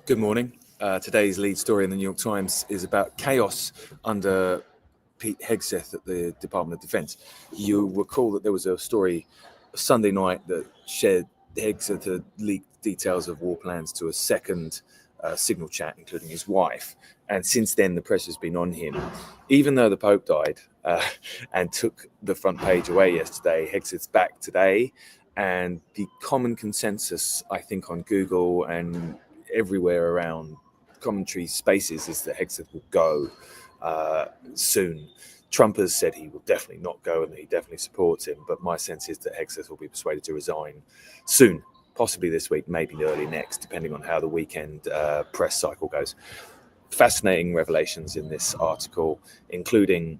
Good morning. Today's lead story in the New York Times is about chaos under Pete Hegseth at the Department of Defense. You recall that there was a story Sunday night that shared Hegseth had leaked details of war plans to a second signal chat, including his wife. And since then, the pressure's been on him. Even though the Pope died and took the front page away yesterday, Hegseth's back today. And the common consensus, I think, on Google and everywhere around commentary spaces is that Hegseth will go soon. Trump has said he will definitely not go and he definitely supports him, but my sense is that Hegseth will be persuaded to resign soon, possibly this week, maybe early next, depending on how the weekend press cycle goes. Fascinating revelations in this article, including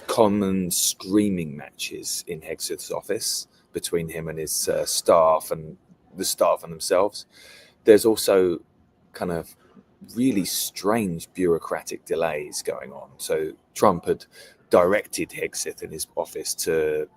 common screaming matches in Hegseth's office between him and his staff and the staff and themselves. There's also kind of really strange bureaucratic delays going on. So Trump had directed Hegseth in his office to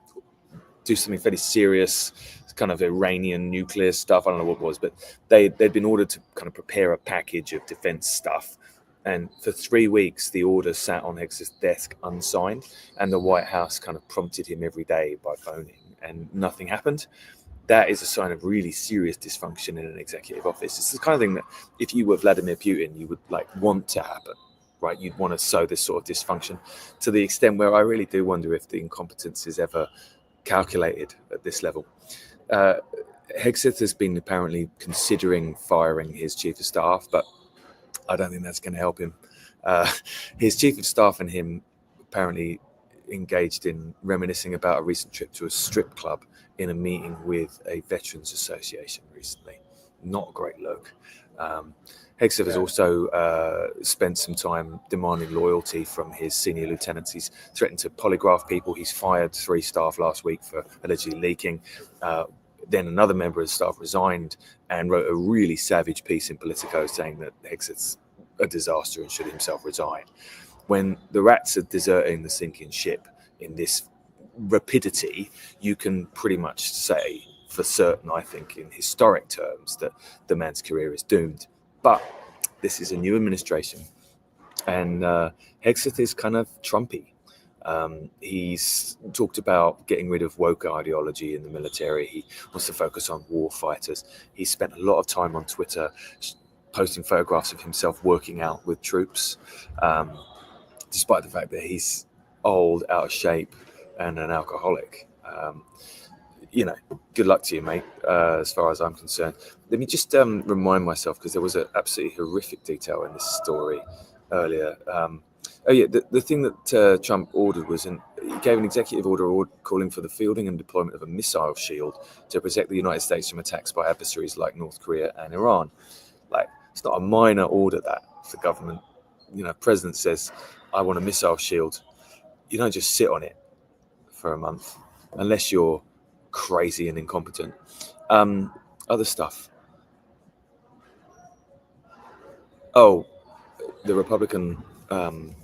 do something fairly serious, kind of Iranian nuclear stuff. I don't know what it was, but they'd been ordered to kind of prepare a package of defense stuff. And for 3 weeks, the order sat on Hegseth's desk unsigned, and the White House kind of prompted him every day by phoning, and nothing happened. That is a sign of really serious dysfunction in an executive office. It's the kind of thing that if you were Vladimir Putin, you would want to happen, right? You'd want to sow this sort of dysfunction to the extent where I really do wonder if the incompetence is ever calculated at this level. Hegseth has been apparently considering firing his chief of staff, but I don't think that's going to help him. His chief of staff and him apparently engaged in reminiscing about a recent trip to a strip club in a meeting with a veterans association recently. Not a great look. Hegseth has also spent some time demanding loyalty from his senior lieutenants. He's threatened to polygraph people. He's fired 3 staff last week for allegedly leaking. Then another member of the staff resigned and wrote a really savage piece in Politico saying that Hegseth's a disaster and should himself resign. When the rats are deserting the sinking ship in this rapidity, you can pretty much say for certain, I think, in historic terms, that the man's career is doomed. But this is a new administration, and Hegseth is kind of Trumpy. He's talked about getting rid of woke ideology in the military. He wants to focus on war fighters. He spent a lot of time on Twitter posting photographs of himself working out with troops, despite the fact that he's old, out of shape, and an alcoholic. Good luck to you, mate, as far as I'm concerned. Let me just remind myself, because there was an absolutely horrific detail in this story earlier. The thing that Trump ordered was he gave an executive order calling for the fielding and deployment of a missile shield to protect the United States from attacks by adversaries like North Korea and Iran. It's not a minor order that for government. President says, I want a missile shield. You don't just sit on it for a month unless you're crazy and incompetent. Other stuff. The Republican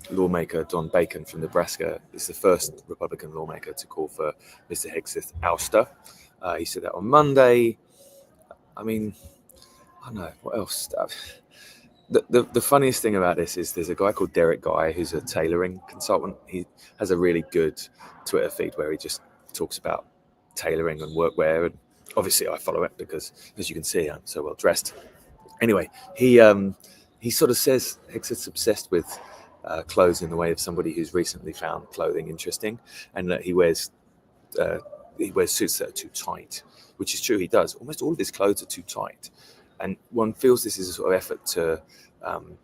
lawmaker Don Bacon from Nebraska is the first Republican lawmaker to call for Mr. Hegseth ouster. He said that on Monday. I mean, I don't know what else. The funniest thing about this is there's a guy called Derek Guy who's a tailoring consultant. He has a really good Twitter feed where he just talks about tailoring and workwear, and obviously I follow it because, as you can see, I'm so well dressed. Anyway, he sort of says Hegseth's obsessed with clothes in the way of somebody who's recently found clothing interesting, and that he wears suits that are too tight, which is true. He does. Almost all of his clothes are too tight, and one feels this is a sort of effort to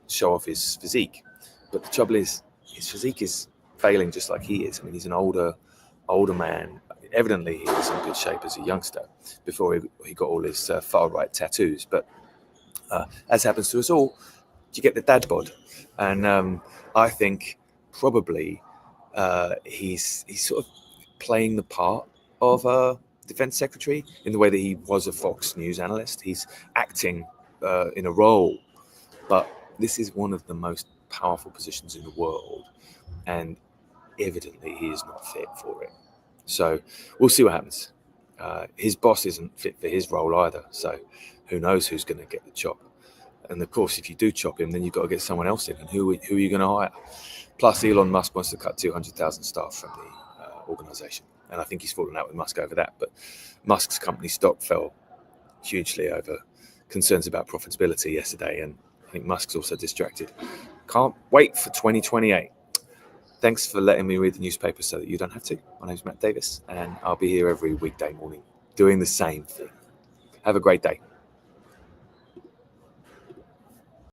show off his physique. But the trouble is, his physique is failing just like he is. I mean, he's an older man. Evidently, he was in good shape as a youngster before he got all his far-right tattoos. But as happens to us all, you get the dad bod. And I think probably he's sort of playing the part of a defense secretary in the way that he was a Fox News analyst. He's acting in a role, but this is one of the most powerful positions in the world, and evidently he is not fit for it. So we'll see what happens. His boss isn't fit for his role either, so who knows who's going to get the job. And of course, if you do chop him, then you've got to get someone else in. And who are you going to hire? Plus, Elon Musk wants to cut 200,000 staff from the organisation. And I think he's fallen out with Musk over that. But Musk's company stock fell hugely over concerns about profitability yesterday. And I think Musk's also distracted. Can't wait for 2028. Thanks for letting me read the newspaper so that you don't have to. My name's Matt Davis, and I'll be here every weekday morning doing the same thing. Have a great day.